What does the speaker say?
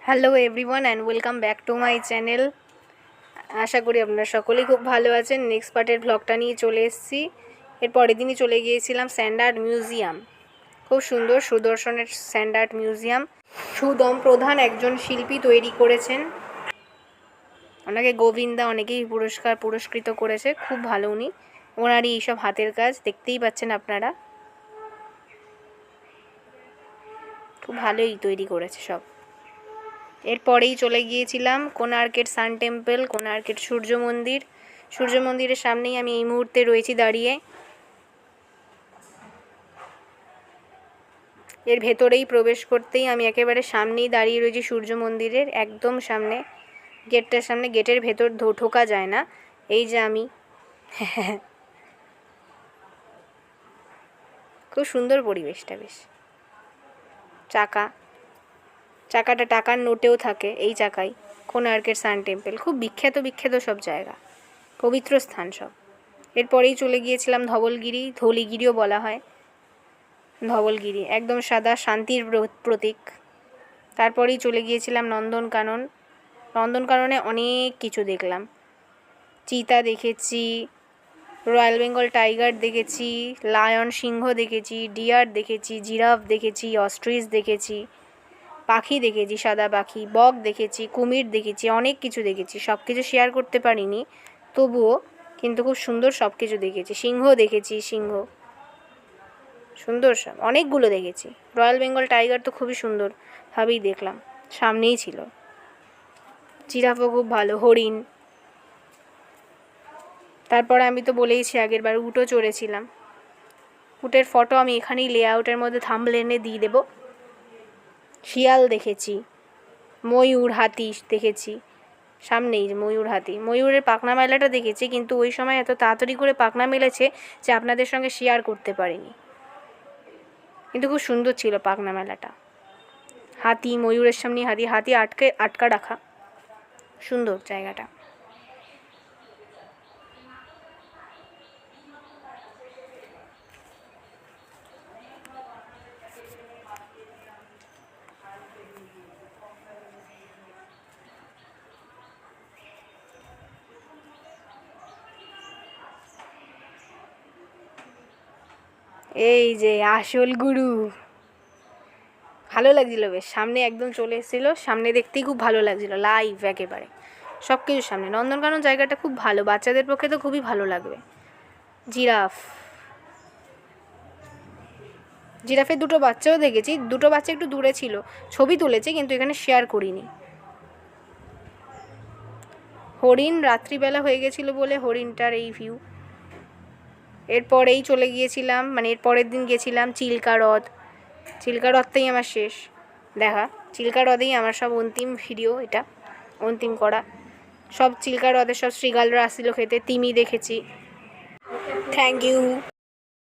Hello everyone and welcome back to my channel. আশা করি আপনারা সকলেই খুব ভালো আছেন। নেক্সট পার্টের ব্লগটা নিয়ে চলে এসেছি। এর পরের দিনই চলে গিয়েছিলাম স্যান্ড আর্ট মিউজিয়াম। খুব সুন্দর সুদর্শনের স্যান্ড আর্ট মিউজিয়াম। সুদম প্রধান একজন শিল্পী তৈরি করেছেন, ওনাকে গোবিন্দা অনেকেই পুরস্কৃত করেছে। খুব ভালো উনি, ওনারই এইসব হাতের কাজ দেখতেই পাচ্ছেন আপনারা। খুব ভালোই তৈরি করেছে সব। এরপরেই চলে গিয়েছিলাম কোণার্কের সান টেম্পল, কোণার্কের সূর্য মন্দির। সূর্য মন্দিরের সামনেই আমি এই মুহূর্তে রয়েছি দাঁড়িয়ে। এর ভেতরেই প্রবেশ করতেই আমি একেবারে সামনেই দাঁড়িয়ে রয়েছি সূর্য মন্দিরের একদম সামনে, গেটটার সামনে। গেটের ভেতর ঢোকা যায় না। এই যে আমি খুব সুন্দর পরিবেশটা, বেশ। চাকাটা টাকার নোটেও থাকে, এই চাকাই। কোণার্কের সান টেম্পল খুব বিখ্যাত সব জায়গা, পবিত্র স্থান সব। এরপরেই চলে গিয়েছিলাম ধবলগিরি, ধলিগিরিও বলা হয়। ধবলগিরি একদম সাদা, শান্তির প্রতীক। তারপরেই চলে গিয়েছিলাম নন্দনকানন। নন্দনকাননে অনেক কিছু দেখলাম। চিতা দেখেছি, রয়্যাল বেঙ্গল টাইগার দেখেছি, লায়ন সিংহ দেখেছি, ডিয়ার দেখেছি, জিরাফ দেখেছি, অস্ট্রিচ দেখেছি, পাখি দেখেছি, সাদা পাখি, বক দেখেছি, কুমির দেখেছি, অনেক কিছু দেখেছি। সব কিছু শেয়ার করতে পারিনি তবুও, কিন্তু খুব সুন্দর সব কিছু দেখেছি। সিংহ দেখেছি, সুন্দর সব অনেকগুলো দেখেছি। রয়্যাল বেঙ্গল টাইগার তো খুবই সুন্দরভাবেই দেখলাম, সামনেই ছিল। জিরাফও খুব ভালো, হরিণ। তারপরে আমি তো বলেইছি আগের বার উটও চড়েছিলাম। উটের ফটো আমি এখানেই লেআউটের মধ্যে থাম্বনেইলে দিয়ে দেব। শিয়াল দেখেছি, ময়ূর, হাতি দেখেছি সামনেই। ময়ূর, হাতি, ময়ূরের পাখনা মেলাটা দেখেছি, কিন্তু ওই সময় এত তাড়াতাড়ি করে পাখনা মেলেছে যে আপনাদের সঙ্গে শেয়ার করতে পারিনি, কিন্তু খুব সুন্দর ছিল পাখনা মেলাটা। হাতি, ময়ূরের সামনে হাতি আটকা রাখা, সুন্দর জায়গাটা। এই যে আসল গুরু, ভালো লাগছিল বেশ। সামনে একদম চলে এসেছিলো, সামনে দেখতেই খুব ভালো লাগছিল, লাইভ একেবারে সব কিছু সামনে। নন্দনকানন জায়গাটা খুব ভালো, বাচ্চাদের পক্ষে তো খুবই ভালো লাগবে। জিরাফের দুটো বাচ্চাও দেখেছি, দুটো বাচ্চা একটু দূরে ছিল, ছবি তুলেছে কিন্তু এখানে শেয়ার করিনি। হরিণ রাত্রিবেলা হয়ে গেছিলো বলে হরিণটার এই ভিউ। এরপরেই চলে গিয়েছিলাম, মানে এর পরের দিন গেছিলাম চিল্কা হ্রদ। চিল্কা হ্রদটাই আমার শেষ দেখা। চিল্কা হ্রদেই আমার সব অন্তিম ভিডিও, এটা অন্তিম করা সব। চিল্কা হ্রদে সব শৃগালরা আসছিল খেতে, তিমি দেখেছি। Thank you.